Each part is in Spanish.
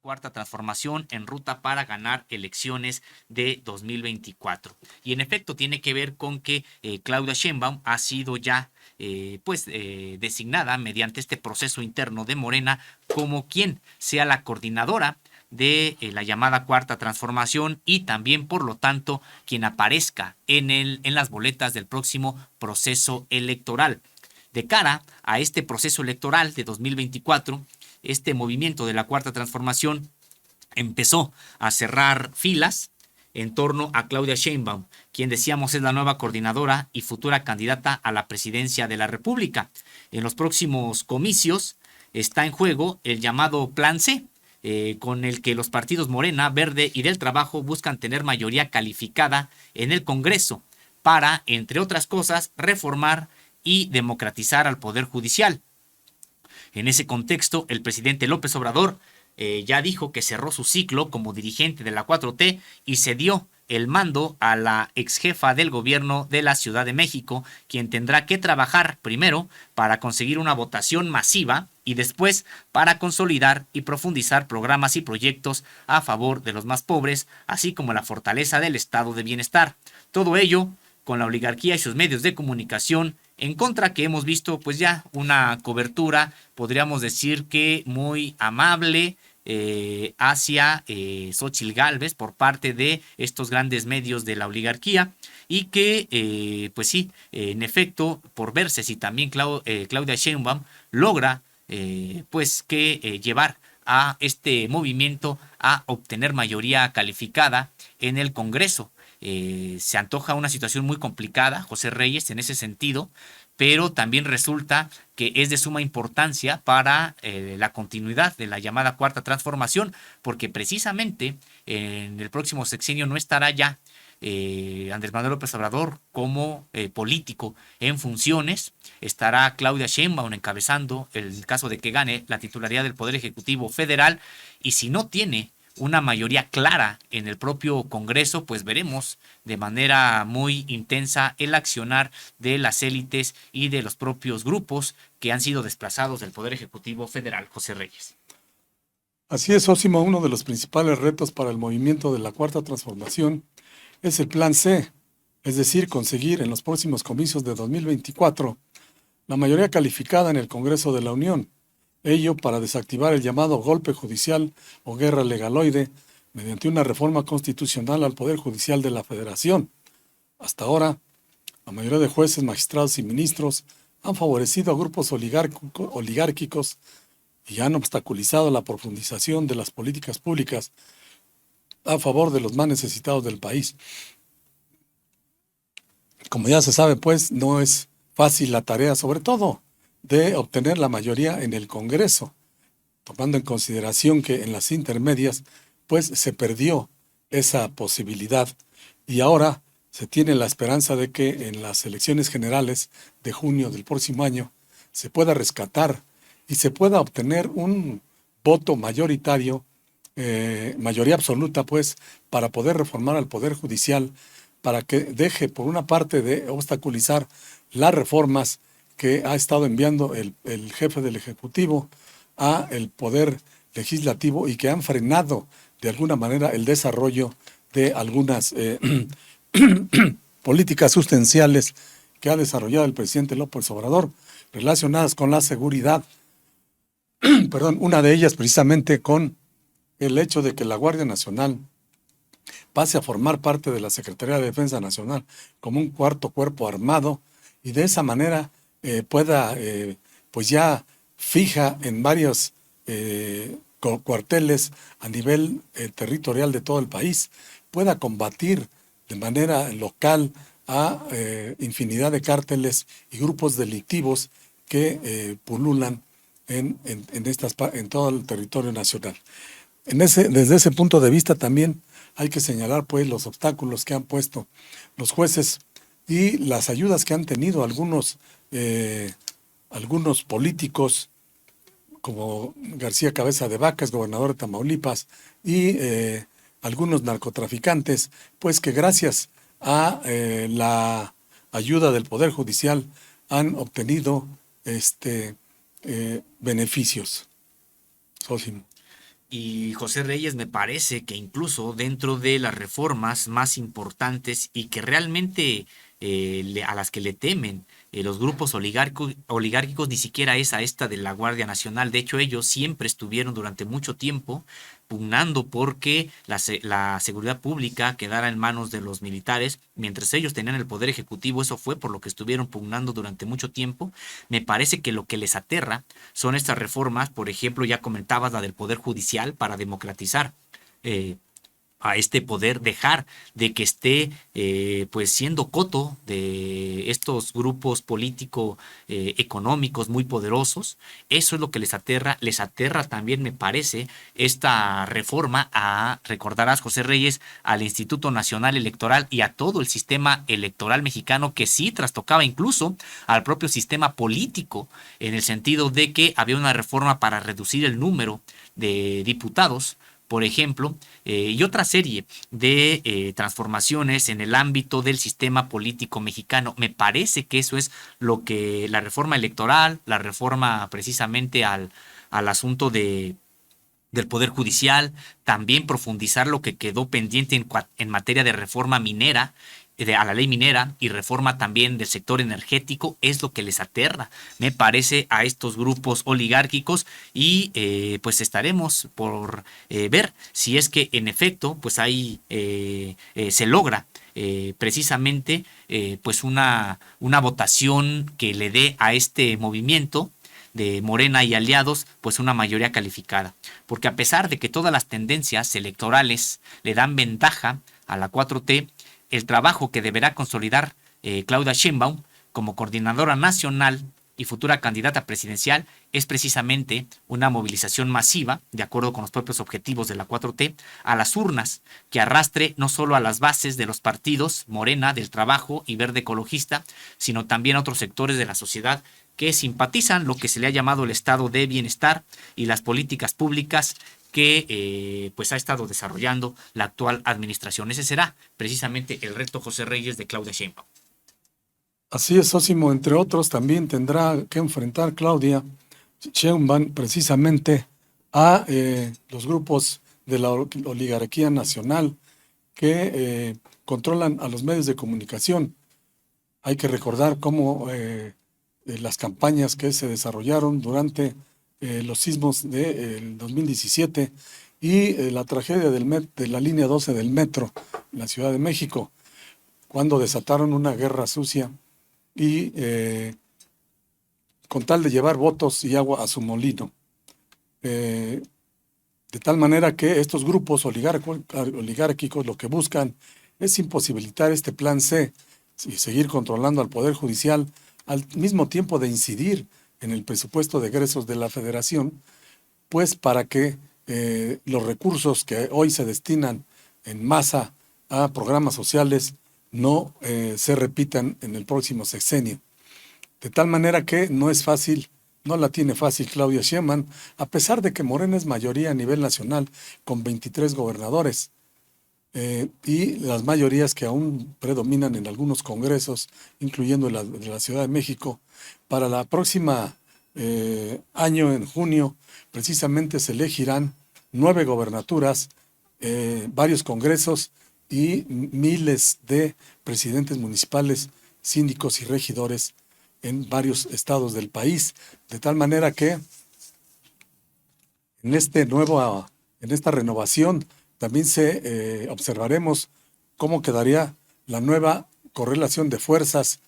Cuarta Transformación en ruta para ganar elecciones de 2024. Y en efecto tiene que ver con que Claudia Sheinbaum ha sido ya designada mediante este proceso interno de Morena como quien sea la coordinadora de la llamada Cuarta Transformación y también, por lo tanto, quien aparezca en las boletas del próximo proceso electoral. De cara a este proceso electoral de 2024, este movimiento de la Cuarta Transformación empezó a cerrar filas en torno a Claudia Sheinbaum, quien decíamos es la nueva coordinadora y futura candidata a la presidencia de la República. En los próximos comicios está en juego el llamado Plan C, con el que los partidos Morena, Verde y del Trabajo buscan tener mayoría calificada en el Congreso para, entre otras cosas, reformar y democratizar al Poder Judicial. En ese contexto, el presidente López Obrador ya dijo que cerró su ciclo como dirigente de la 4T y cedió el mando a la ex jefa del gobierno de la Ciudad de México, quien tendrá que trabajar primero para conseguir una votación masiva y después para consolidar y profundizar programas y proyectos a favor de los más pobres, así como la fortaleza del estado de bienestar. Todo ello con la oligarquía y sus medios de comunicación en contra, que hemos visto pues ya una cobertura, podríamos decir que muy amable, hacia Xóchitl Gálvez por parte de estos grandes medios de la oligarquía y que pues sí, en efecto, por verse si también Claudia Sheinbaum logra llevar a este movimiento a obtener mayoría calificada en el Congreso. Se antoja una situación muy complicada, José Reyes, en ese sentido, pero también resulta que es de suma importancia para la continuidad de la llamada Cuarta Transformación, porque precisamente en el próximo sexenio no estará ya Andrés Manuel López Obrador como político en funciones, estará Claudia Sheinbaum encabezando el caso de que gane la titularidad del Poder Ejecutivo Federal, y si no tiene una mayoría clara en el propio Congreso, pues veremos de manera muy intensa el accionar de las élites y de los propios grupos que han sido desplazados del Poder Ejecutivo Federal. José Reyes. Así es, Osimo, uno de los principales retos para el movimiento de la Cuarta Transformación es el Plan C, es decir, conseguir en los próximos comicios de 2024 la mayoría calificada en el Congreso de la Unión. Ello para desactivar el llamado golpe judicial o guerra legaloide mediante una reforma constitucional al Poder Judicial de la Federación. Hasta ahora, la mayoría de jueces, magistrados y ministros han favorecido a grupos oligárquicos y han obstaculizado la profundización de las políticas públicas a favor de los más necesitados del país. Como ya se sabe, pues, no es fácil la tarea, sobre todo de obtener la mayoría en el Congreso, tomando en consideración que en las intermedias, pues, se perdió esa posibilidad y ahora se tiene la esperanza de que en las elecciones generales de junio del próximo año se pueda rescatar y se pueda obtener un voto mayoritario, mayoría absoluta, pues, para poder reformar al Poder Judicial, para que deje, por una parte, de obstaculizar las reformas que ha estado enviando el jefe del Ejecutivo a el Poder Legislativo y que han frenado de alguna manera el desarrollo de algunas políticas sustanciales que ha desarrollado el presidente López Obrador relacionadas con la seguridad. Perdón, una de ellas precisamente con el hecho de que la Guardia Nacional pase a formar parte de la Secretaría de Defensa Nacional como un cuarto cuerpo armado y de esa manera pueda, pues ya fija en varios cuarteles a nivel territorial de todo el país, pueda combatir de manera local a infinidad de cárteles y grupos delictivos que pululan en todo el territorio nacional. Desde ese punto de vista también hay que señalar pues los obstáculos que han puesto los jueces y las ayudas que han tenido algunos políticos como García Cabeza de Vaca, gobernador de Tamaulipas, y algunos narcotraficantes, pues que gracias a la ayuda del Poder Judicial han obtenido beneficios. Sósimo. Y José Reyes, me parece que incluso dentro de las reformas más importantes y que realmente a las que le temen los grupos oligárquicos, ni siquiera es a esta de la Guardia Nacional. De hecho, ellos siempre estuvieron durante mucho tiempo pugnando porque la seguridad pública quedara en manos de los militares, mientras ellos tenían el poder ejecutivo. Eso fue por lo que estuvieron pugnando durante mucho tiempo. Me parece que lo que les aterra son estas reformas. Por ejemplo, ya comentabas la del Poder Judicial, para democratizar eh, a este poder, dejar de que esté pues siendo coto de estos grupos político económicos muy poderosos. Eso es lo que les aterra también, me parece, esta reforma a, recordarás, José Reyes, al Instituto Nacional Electoral y a todo el sistema electoral mexicano, que sí trastocaba incluso al propio sistema político, en el sentido de que había una reforma para reducir el número de diputados, por ejemplo, y otra serie de transformaciones en el ámbito del sistema político mexicano. Me parece que eso es lo que la reforma electoral, la reforma precisamente al asunto del Poder Judicial, también profundizar lo que quedó pendiente en materia de reforma minera, a la ley minera, y reforma también del sector energético, es lo que les aterra, me parece, a estos grupos oligárquicos. Y pues estaremos por ver si es que en efecto pues ahí se logra precisamente pues una votación que le dé a este movimiento de Morena y aliados pues una mayoría calificada, porque a pesar de que todas las tendencias electorales le dan ventaja a la 4T, el trabajo que deberá consolidar Claudia Sheinbaum como coordinadora nacional y futura candidata presidencial es precisamente una movilización masiva, de acuerdo con los propios objetivos de la 4T, a las urnas, que arrastre no solo a las bases de los partidos Morena, del Trabajo y Verde Ecologista, sino también a otros sectores de la sociedad que simpatizan lo que se le ha llamado el estado de bienestar y las políticas públicas que pues ha estado desarrollando la actual administración. Ese será precisamente el reto, José Reyes, de Claudia Sheinbaum. Así es, Sósimo, entre otros, también tendrá que enfrentar Claudia Sheinbaum precisamente a los grupos de la oligarquía nacional que controlan a los medios de comunicación. Hay que recordar cómo las campañas que se desarrollaron durante los sismos del 2017 y la tragedia de la línea 12 del metro en la Ciudad de México, cuando desataron una guerra sucia y con tal de llevar votos y agua a su molino. De tal manera que estos grupos oligárquicos lo que buscan es imposibilitar este plan C y seguir controlando al Poder Judicial, al mismo tiempo de incidir en el presupuesto de egresos de la Federación, pues para que los recursos que hoy se destinan en masa a programas sociales no se repitan en el próximo sexenio. De tal manera que no es fácil, no la tiene fácil Claudia Sheinbaum, a pesar de que Morena es mayoría a nivel nacional con 23 gobernadores y las mayorías que aún predominan en algunos congresos, incluyendo de la Ciudad de México. Para la próxima año, en junio, precisamente se elegirán 9 gobernaturas, varios congresos y miles de presidentes municipales, síndicos y regidores en varios estados del país, de tal manera que en esta renovación también observaremos cómo quedaría la nueva correlación de fuerzas.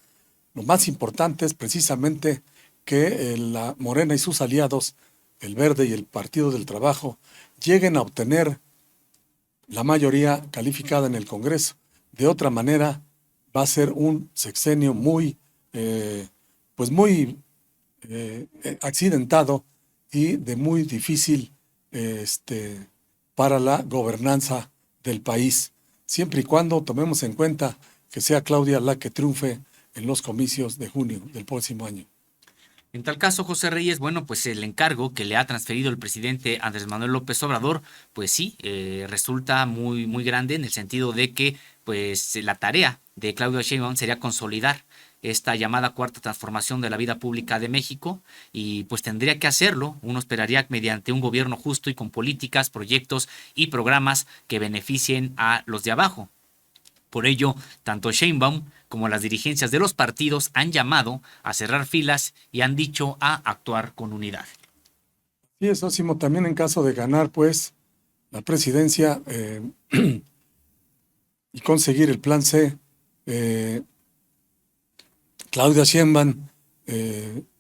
Lo más importante es precisamente que la Morena y sus aliados, el Verde y el Partido del Trabajo, lleguen a obtener la mayoría calificada en el Congreso. De otra manera, va a ser un sexenio muy accidentado y de muy difícil para la gobernanza del país, siempre y cuando tomemos en cuenta que sea Claudia la que triunfe en los comicios de junio del próximo año. En tal caso, José Reyes, bueno, pues el encargo que le ha transferido el presidente Andrés Manuel López Obrador, pues sí, resulta muy grande, en el sentido de que pues la tarea de Claudia Sheinbaum sería consolidar esta llamada cuarta transformación de la vida pública de México, y pues tendría que hacerlo, uno esperaría, mediante un gobierno justo y con políticas, proyectos y programas que beneficien a los de abajo. Por ello, tanto Sheinbaum como las dirigencias de los partidos han llamado a cerrar filas y han dicho a actuar con unidad. Y eso, Simo, también en caso de ganar, pues, la presidencia y conseguir el plan C, Claudia Sheinbaum,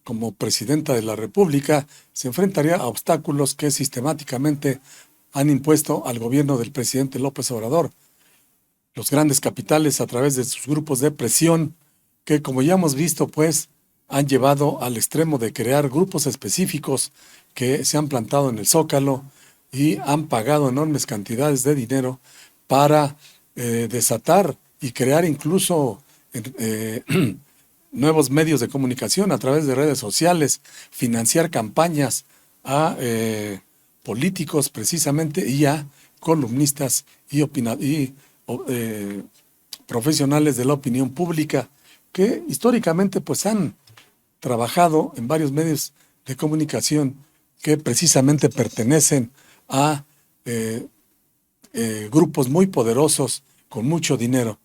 como presidenta de la República, se enfrentaría a obstáculos que sistemáticamente han impuesto al gobierno del presidente López Obrador. Los grandes capitales, a través de sus grupos de presión, que como ya hemos visto, pues, han llevado al extremo de crear grupos específicos que se han plantado en el Zócalo y han pagado enormes cantidades de dinero para desatar y crear incluso nuevos medios de comunicación a través de redes sociales, financiar campañas a políticos precisamente y a columnistas y profesionales de la opinión pública que históricamente pues han trabajado en varios medios de comunicación que precisamente pertenecen a grupos muy poderosos con mucho dinero.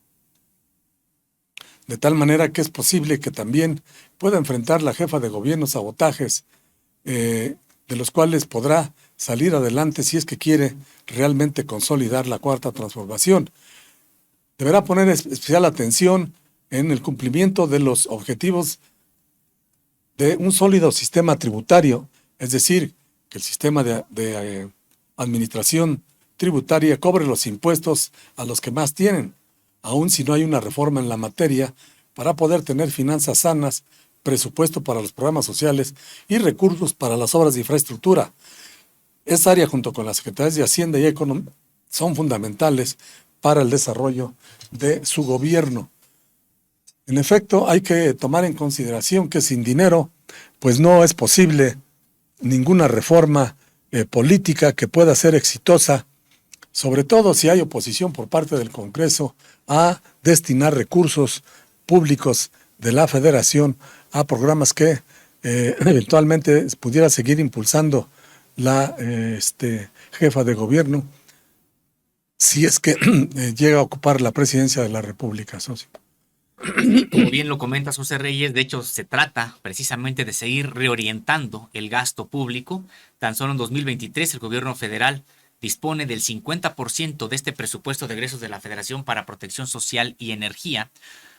De tal manera que es posible que también pueda enfrentar la jefa de gobierno sabotajes, de los cuales podrá salir adelante si es que quiere realmente consolidar la cuarta transformación. Deberá poner especial atención en el cumplimiento de los objetivos de un sólido sistema tributario, es decir, que el sistema de administración tributaria cobre los impuestos a los que más tienen, aun si no hay una reforma en la materia, para poder tener finanzas sanas, presupuesto para los programas sociales y recursos para las obras de infraestructura. Esa área, junto con las secretarías de Hacienda y Economía, son fundamentales para el desarrollo de su gobierno. En efecto, hay que tomar en consideración que sin dinero, pues no es posible ninguna reforma política que pueda ser exitosa, sobre todo si hay oposición por parte del Congreso a destinar recursos públicos de la Federación a programas que eventualmente pudiera seguir impulsando la jefa de gobierno, si es que llega a ocupar la presidencia de la República, socio. Como bien lo comenta José Reyes, de hecho se trata precisamente de seguir reorientando el gasto público. Tan solo en 2023 el gobierno federal dispone del 50% de este presupuesto de egresos de la Federación para protección social y energía.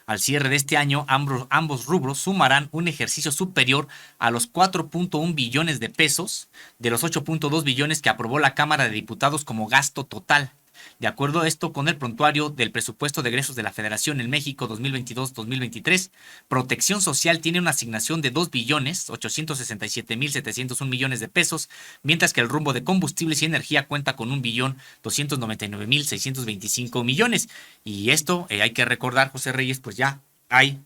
Al cierre de este año, ambos rubros sumarán un ejercicio superior a los 4.1 billones de pesos de los 8.2 billones que aprobó la Cámara de Diputados como gasto total. De acuerdo a esto, con el prontuario del presupuesto de egresos de la Federación en México 2022-2023, Protección Social tiene una asignación de 2.867.701 millones de pesos, mientras que el rumbo de combustibles y energía cuenta con 1.299.625 millones. Y esto hay que recordar, José Reyes, pues ya hay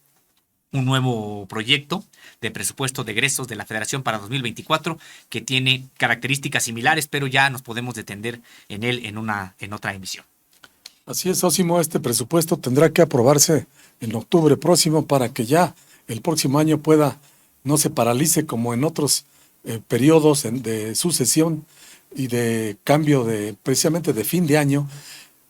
un nuevo proyecto de presupuesto de egresos de la Federación para 2024 que tiene características similares, pero ya nos podemos detener en él en otra emisión. Así es, Osimo, este presupuesto tendrá que aprobarse en octubre próximo para que ya el próximo año no se paralice como en otros periodos de sucesión y de cambio precisamente de fin de año.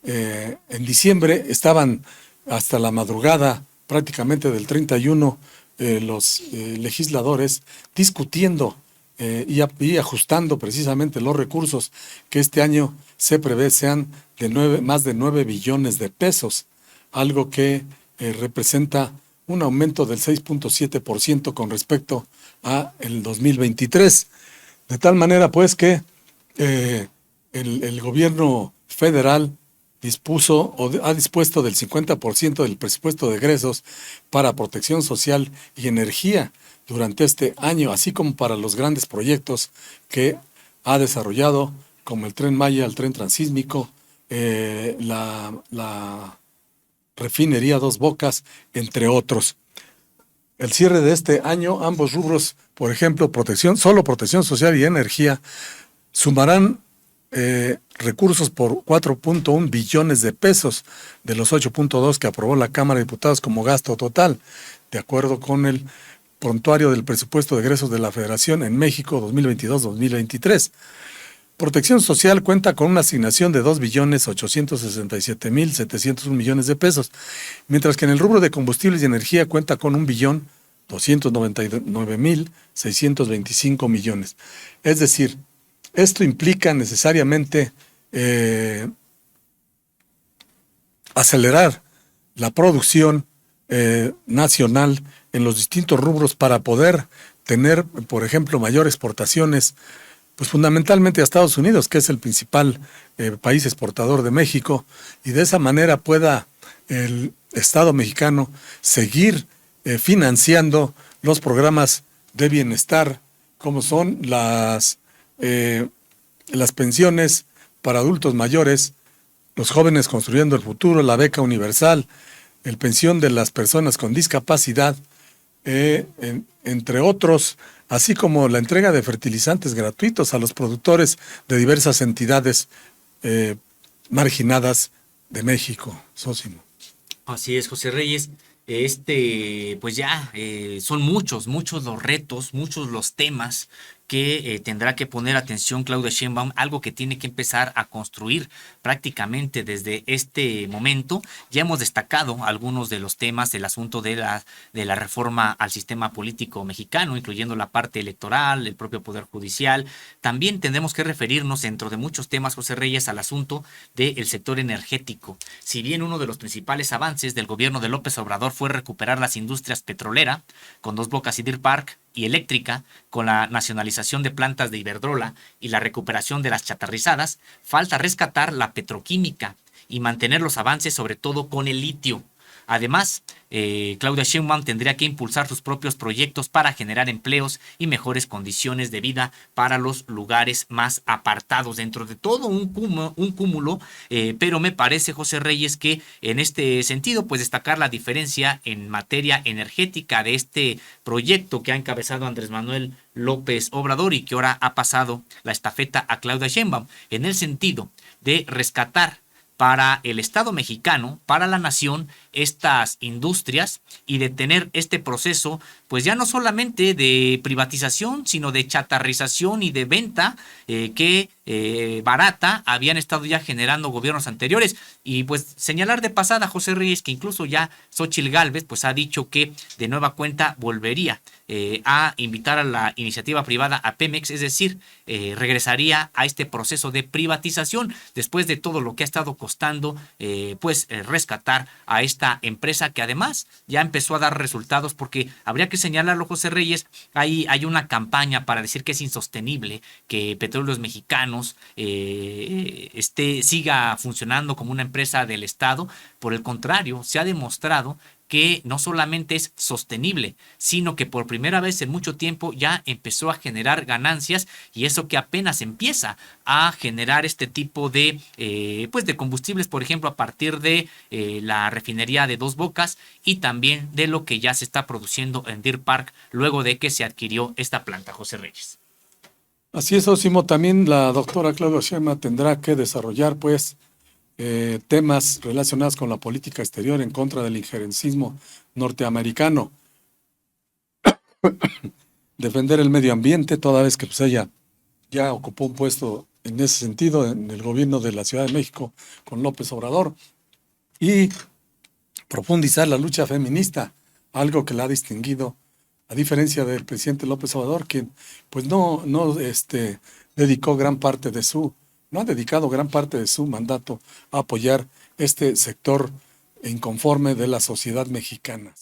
En diciembre estaban hasta la madrugada prácticamente del 31 los legisladores discutiendo y ajustando precisamente los recursos que este año se prevé sean de más de 9 billones de pesos, algo que representa un aumento del 6.7% con respecto a el 2023. De tal manera pues que el gobierno federal ha dispuesto del 50% del presupuesto de egresos para protección social y energía durante este año, así como para los grandes proyectos que ha desarrollado, como el Tren Maya, el Tren Transísmico, la refinería Dos Bocas, entre otros. El cierre de este año, ambos rubros, por ejemplo, solo protección social y energía, sumarán recursos por 4.1 billones de pesos de los 8.2 que aprobó la Cámara de Diputados como gasto total, de acuerdo con el prontuario del presupuesto de egresos de la Federación en México 2022-2023. Protección Social cuenta con una asignación de 2.867.701 millones de pesos, mientras que en el rubro de combustibles y energía cuenta con 1.299.625 millones. Es decir, esto implica necesariamente acelerar la producción nacional en los distintos rubros para poder tener, por ejemplo, mayores exportaciones, pues fundamentalmente a Estados Unidos, que es el principal país exportador de México, y de esa manera pueda el Estado mexicano seguir financiando los programas de bienestar, como son las pensiones para adultos mayores, los jóvenes construyendo el futuro, la beca universal, el pensión de las personas con discapacidad, entre otros, así como la entrega de fertilizantes gratuitos a los productores de diversas entidades marginadas de México. Sósimo. Así es, José Reyes. Pues ya son muchos los retos, muchos los temas que tendrá que poner atención Claudia Sheinbaum, algo que tiene que empezar a construir prácticamente desde este momento. Ya hemos destacado algunos de los temas, el asunto de la reforma al sistema político mexicano, incluyendo la parte electoral, el propio Poder Judicial. También tendremos que referirnos, dentro de muchos temas, José Reyes, al asunto del sector energético. Si bien uno de los principales avances del gobierno de López Obrador fue recuperar las industrias petrolera, con Dos Bocas y Deer Park, y eléctrica, con la nacionalización de plantas de Iberdrola y la recuperación de las chatarrizadas, falta rescatar la petroquímica y mantener los avances, sobre todo con el litio. Además, Claudia Sheinbaum tendría que impulsar sus propios proyectos para generar empleos y mejores condiciones de vida para los lugares más apartados, dentro de todo un cúmulo, pero me parece, José Reyes, que en este sentido, pues destacar la diferencia en materia energética de este proyecto que ha encabezado Andrés Manuel López Obrador y que ahora ha pasado la estafeta a Claudia Sheinbaum, en el sentido de rescatar para el Estado mexicano, para la nación, estas industrias y de tener este proceso, pues ya no solamente de privatización, sino de chatarrización y de venta que barata habían estado ya generando gobiernos anteriores. Y pues señalar de pasada, José Reyes, que incluso ya Xóchitl Gálvez pues ha dicho que de nueva cuenta volvería a invitar a la iniciativa privada, a Pemex, es decir, regresaría a este proceso de privatización después de todo lo que ha estado costando rescatar a esta empresa, que además ya empezó a dar resultados, porque habría que señalarlo, José Reyes, hay una campaña para decir que es insostenible que Petróleos Mexicanos siga funcionando como una empresa del Estado. Por el contrario, se ha demostrado que no solamente es sostenible, sino que por primera vez en mucho tiempo ya empezó a generar ganancias, y eso que apenas empieza a generar este tipo de combustibles, por ejemplo, a partir de la refinería de Dos Bocas, y también de lo que ya se está produciendo en Deer Park luego de que se adquirió esta planta, José Reyes. Así es, Osimo. También la doctora Claudia Sheinbaum tendrá que desarrollar, temas relacionados con la política exterior en contra del injerencismo norteamericano. Defender el medio ambiente, toda vez que ella ya ocupó un puesto en ese sentido en el gobierno de la Ciudad de México con López Obrador. Y profundizar la lucha feminista, algo que la ha distinguido, a diferencia del presidente López Obrador, quien pues no dedicó gran parte de no ha dedicado gran parte de su mandato a apoyar este sector inconforme de la sociedad mexicana.